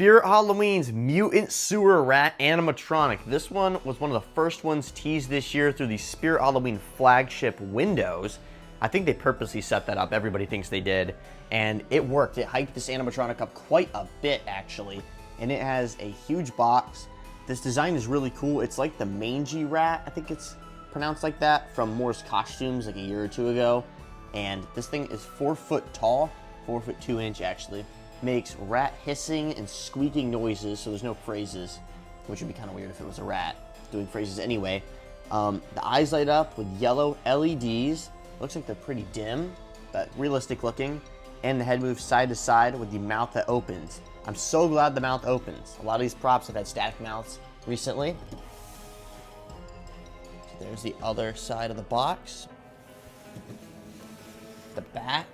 Spirit Halloween's Mutant Sewer Rat Animatronic. This one was one of the first ones teased this year through the Spirit Halloween flagship windows. I think they purposely set that up. Everybody thinks they did. And it worked. It hyped this animatronic up quite a bit, actually. And it has a huge box. This design is really cool. It's like the mangy rat, I think it's pronounced like that, from Moore's Costumes like a year or two ago. And this thing is 4 foot tall, 4 foot 2 inch actually. Makes rat hissing and squeaking noises, so there's no phrases, which would be kind of weird if it was a rat doing phrases anyway. The eyes light up with yellow LEDs. Looks like they're pretty dim, but realistic looking. And the head moves side to side with the mouth that opens. I'm so glad the mouth opens. A lot of these props have had static mouths recently. So there's the other side of the box. The back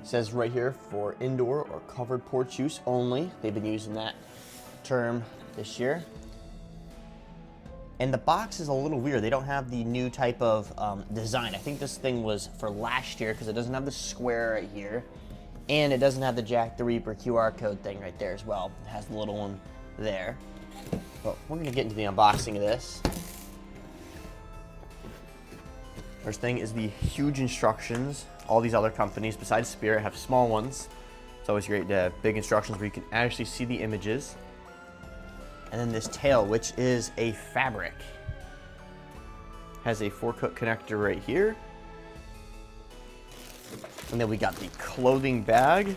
says right here for indoor or covered porch use only. They've been using that term this year. And the box is a little weird. They don't have the new type of design. I think this thing was for last year because it doesn't have the square right here. And it doesn't have the Jack the Reaper QR code thing right there as well. It has the little one there. But we're gonna get into the unboxing of this. First thing is the huge instructions. All these other companies besides Spirit have small ones. It's always great to have big instructions where you can actually see the images. And then this tail, which is a fabric. Has a 4-cut connector right here. And then we got the clothing bag.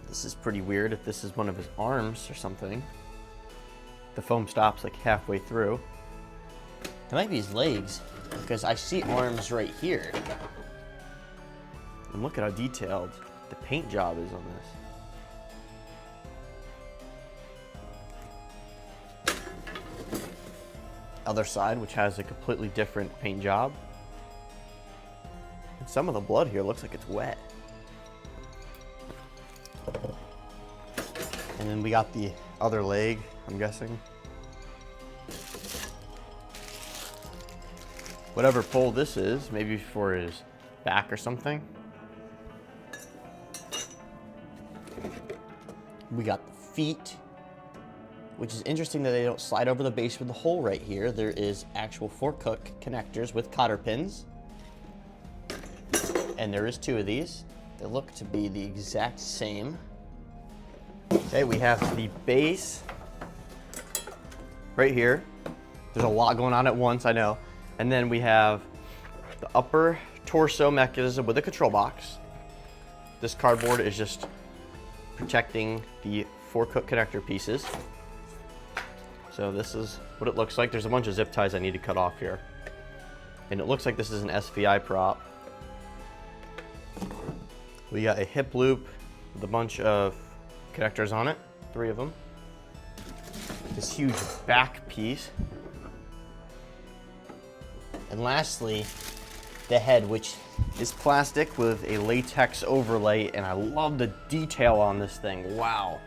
This is pretty weird if this is one of his arms or something. The foam stops like halfway through. It might be his legs, because I see arms right here. And look at how detailed the paint job is on this. Other side, which has a completely different paint job. And some of the blood here looks like it's wet. And then we got the other leg, I'm guessing. Whatever pole this is, maybe for his back or something. We got the feet, which is interesting that they don't slide over the base with the hole right here. There is actual 4-cut connectors with cotter pins. And there is 2 of these. They look to be the exact same. Okay, we have the base right here. There's a lot going on at once, I know. And then we have the upper torso mechanism with a control box. This cardboard is just protecting the 4-cut connector pieces. So this is what it looks like. There's a bunch of zip ties I need to cut off here. And it looks like this is an SVI prop. We got a hip loop with a bunch of connectors on it, 3 of them. This huge back piece. And lastly, the head, which is plastic with a latex overlay, and I love the detail on this thing. Wow.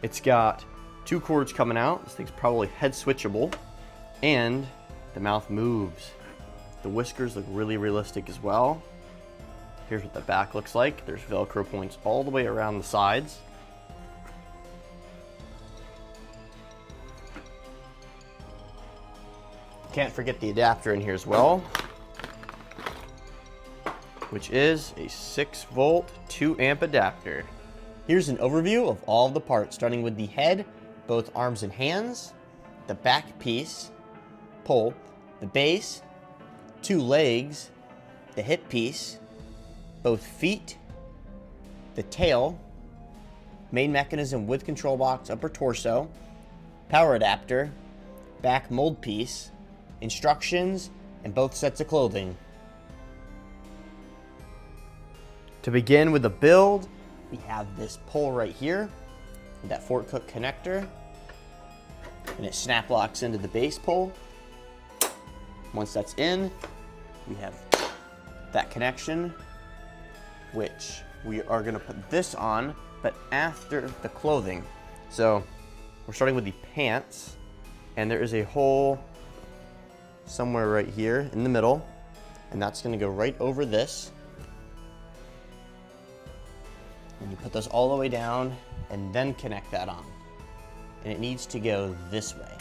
It's got 2 cords coming out. This thing's probably head switchable, and the mouth moves. The whiskers look really realistic as well. Here's what the back looks like. There's Velcro points all the way around the sides. Can't forget the adapter in here as well, which is a 6-volt 2-amp adapter. Here's an overview of all of the parts, starting with the head, both arms and hands, the back piece, pole, the base, 2 legs, the hip piece, both feet, the tail, main mechanism with control box, upper torso, power adapter, back mold piece, instructions, and both sets of clothing. To begin with the build, we have this pole right here, with that 4-cut connector, and it snap locks into the base pole. Once that's in, we have that connection, which we are going to put this on, but after the clothing. So we're starting with the pants, and there is a hole somewhere right here in the middle, and that's going to go right over this. And you put those all the way down and then connect that on. And it needs to go this way.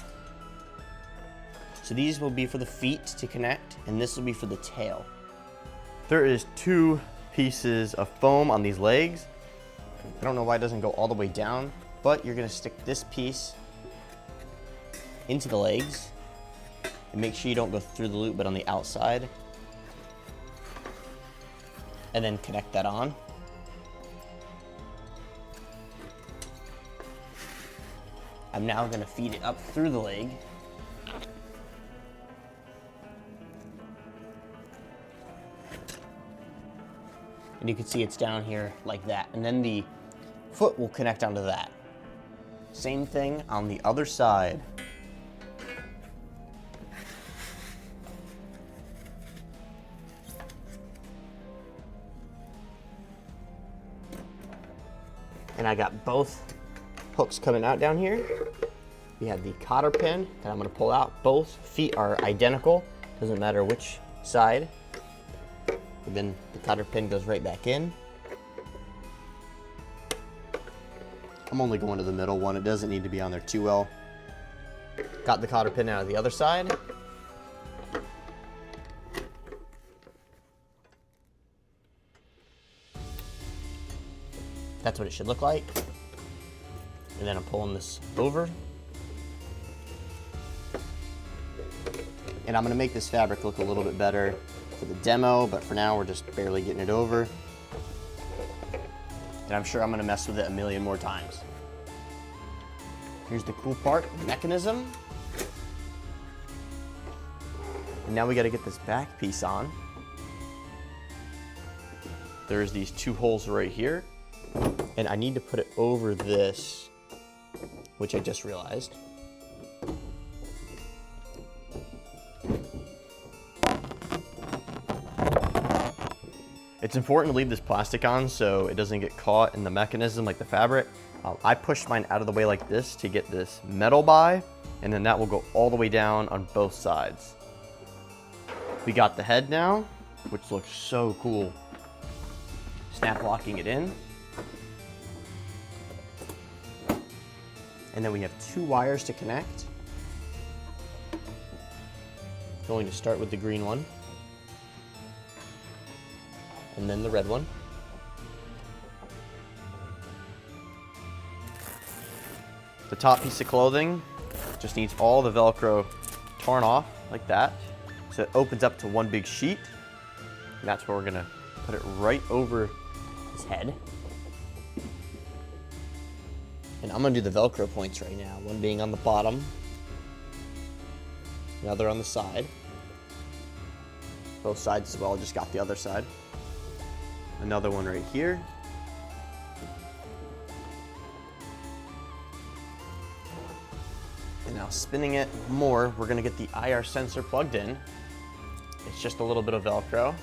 So these will be for the feet to connect, and this will be for the tail. There is 2 pieces of foam on these legs. I don't know why it doesn't go all the way down, but you're gonna stick this piece into the legs and make sure you don't go through the loop, but on the outside. And then connect that on. I'm now gonna feed it up through the leg. And you can see it's down here like that. And then the foot will connect onto that. Same thing on the other side. And I got both hooks coming out down here. We have the cotter pin that I'm gonna pull out. Both feet are identical, doesn't matter which side. And then the cotter pin goes right back in. I'm only going to the middle one. It doesn't need to be on there too well. Got the cotter pin out of the other side. That's what it should look like. And then I'm pulling this over. And I'm gonna make this fabric look a little bit better for the demo, but for now we're just barely getting it over. And I'm sure I'm gonna mess with it a million more times. Here's the cool part, the mechanism. And now we gotta get this back piece on. There's these 2 holes right here. And I need to put it over this, which I just realized. It's important to leave this plastic on so it doesn't get caught in the mechanism like the fabric. I pushed mine out of the way like this to get this metal by, and then that will go all the way down on both sides. We got the head now, which looks so cool. Snap locking it in. And then we have 2 wires to connect. Going to start with the green one. And then the red one. The top piece of clothing just needs all the Velcro torn off like that. So it opens up to one big sheet. And that's where we're gonna put it right over his head. And I'm gonna do the Velcro points right now. One being on the bottom, another on the side. Both sides as well, just got the other side. Another one right here. And now spinning it more, we're gonna get the IR sensor plugged in. It's just a little bit of Velcro.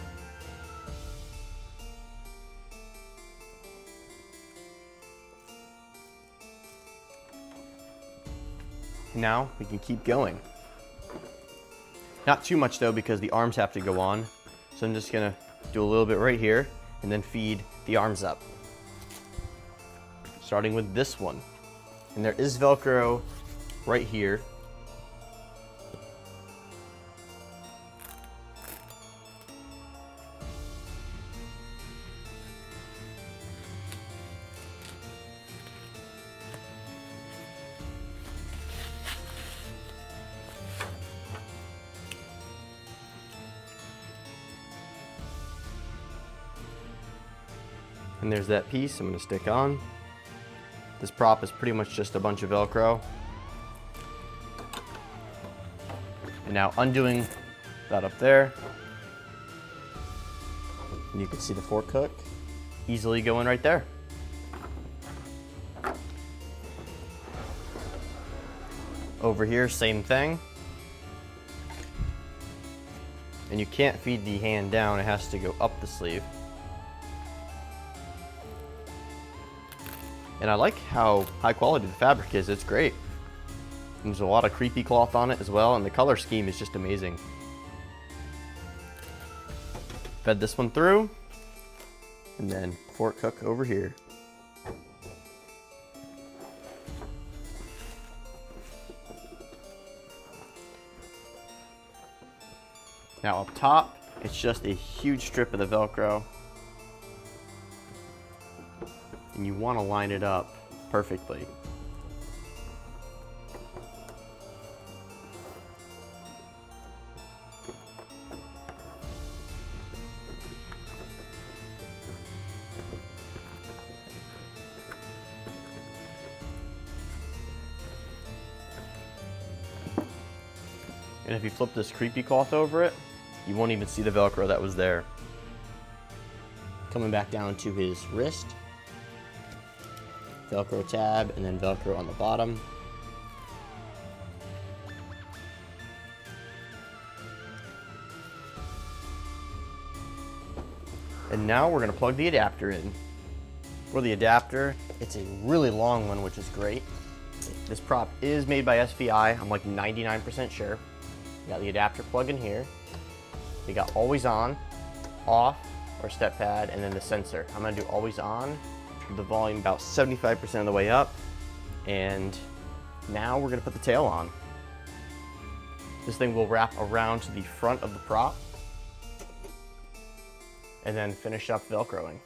Now we can keep going. Not too much though, because the arms have to go on. So I'm just gonna do a little bit right here and then feed the arms up. Starting with this one. And there is Velcro right here. And there's that piece I'm gonna stick on. This prop is pretty much just a bunch of Velcro. And now undoing that up there. And you can see the fork hook easily going right there. Over here, same thing. And you can't feed the hand down, it has to go up the sleeve. And I like how high quality the fabric is, it's great. And there's a lot of creepy cloth on it as well, and the color scheme is just amazing. Fed this one through, and then fork hook over here. Now up top, it's just a huge strip of the Velcro. And you want to line it up perfectly. And if you flip this creepy cloth over it, you won't even see the Velcro that was there. Coming back down to his wrist, Velcro tab, and then Velcro on the bottom. And now we're gonna plug the adapter in. For the adapter, it's a really long one, which is great. This prop is made by SVI, I'm like 99% sure. You got the adapter plug in here. You got always on, off, or step pad, and then the sensor. I'm gonna do always on, the volume about 75% of the way up, and now we're gonna put the tail on. This thing will wrap around to the front of the prop, and then finish up Velcroing.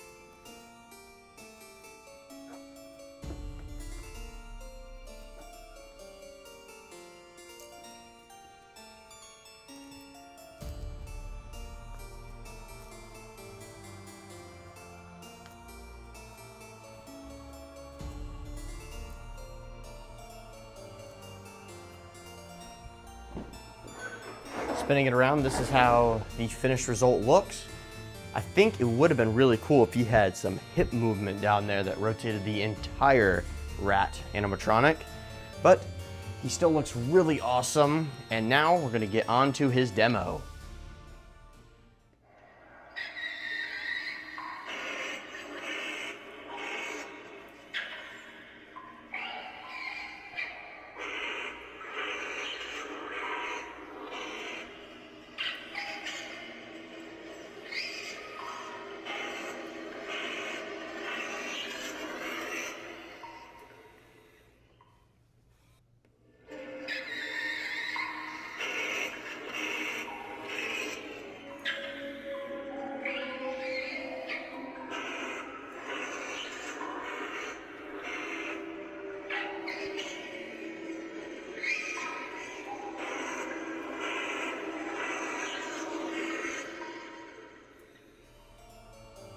Spinning it around, this is how the finished result looks. I think it would have been really cool if he had some hip movement down there that rotated the entire rat animatronic, but he still looks really awesome. And now we're gonna get on to his demo.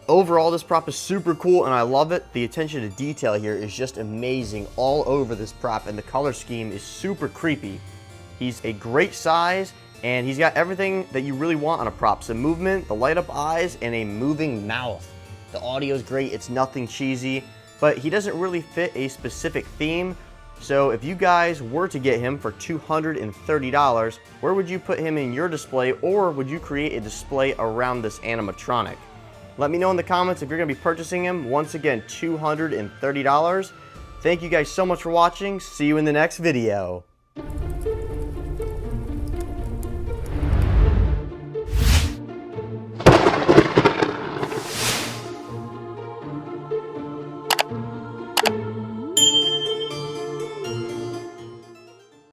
Overall, this prop is super cool and I love it. The attention to detail here is just amazing all over this prop, and the color scheme is super creepy. He's a great size and he's got everything that you really want on a prop. Some movement, the light up eyes, and a moving mouth. The audio is great, it's nothing cheesy, but he doesn't really fit a specific theme. So if you guys were to get him for $230, where would you put him in your display, or would you create a display around this animatronic? Let me know in the comments if you're going to be purchasing him. Once again, $230. Thank you guys so much for watching. See you in the next video.